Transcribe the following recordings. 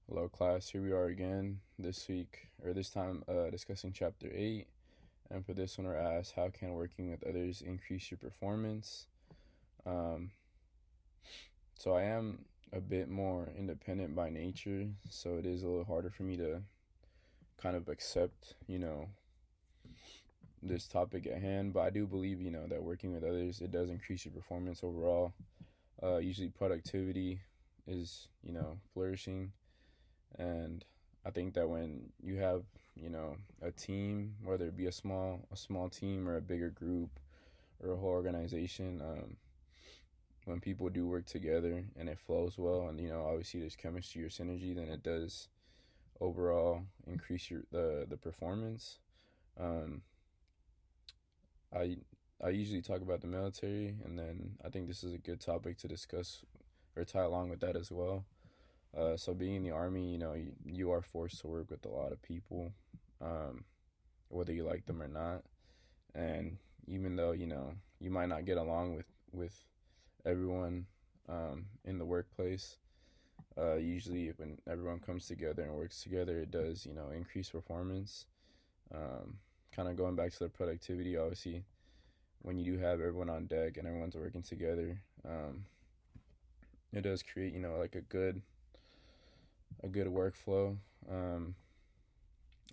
Hello, class. Here we are again this week, or this time, discussing chapter 8. And for this one, we're asked, how can working with others increase your performance? Um, so I am a bit more independent by nature, so it is a little harder for me to kind of accept, this topic at hand. But I do believe, that working with others, it does increase your performance overall. Usually productivity is, flourishing. And I think that when you have, a team, whether it be a small team or a bigger group or a whole organization, when people do work together and it flows well, and obviously there's chemistry or synergy, then it does overall increase the performance. Um, I I usually talk about the military, and then I think this is a good topic to discuss or tie along with that as well. So being in the army, you are forced to work with a lot of people, um, whether you like them or not. And even though, you might not get along with everyone in the workplace, usually when everyone comes together and works together, it does, increase performance. Kind of going back to the productivity, obviously, when you do have everyone on deck and everyone's working together, it does create, like a good workflow.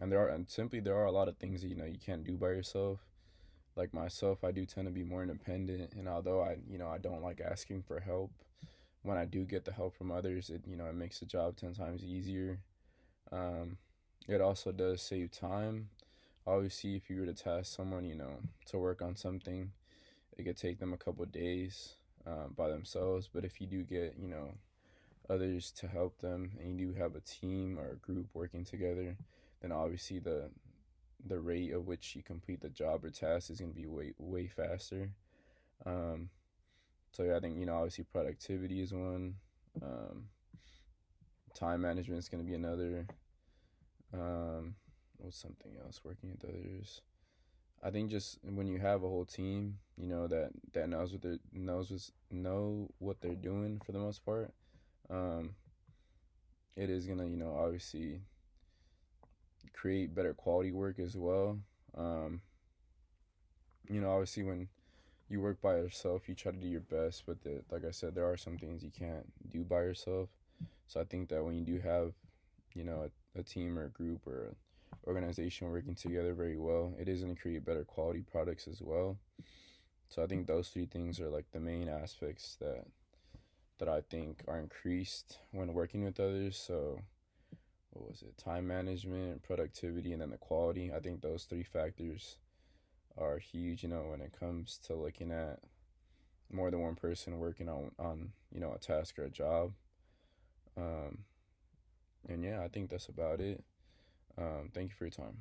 And there are a lot of things that you can't do by yourself. Like myself, I do tend to be more independent, and although I don't like asking for help, when I do get the help from others, it makes the job 10 times easier. Um, it also does save time. Obviously, if you were to task someone, to work on something, it could take them a couple of days by themselves. But if you do get, others to help them, and you do have a team or a group working together, then obviously the rate at which you complete the job or task is going to be way faster. Um, so yeah, I think obviously productivity is one. Um, Time management is going to be another. Um, what's something else? Working with others. I think just when you have a whole team, that know what they're doing for the most part. Um, it is gonna, obviously create better quality work as well. Um, Obviously when you work by yourself, you try to do your best, but like I said, there are some things you can't do by yourself. So I think that when you do have, a team or a group or a organization working together very well, it is going to create better quality products as well. So I think those three things are like the main aspects that I think are increased when working with others. So what was it? Time management, productivity, and then the quality. I think those three factors are huge, when it comes to looking at more than one person working on a task or a job. Um, and yeah, I think that's about it. Thank you for your time.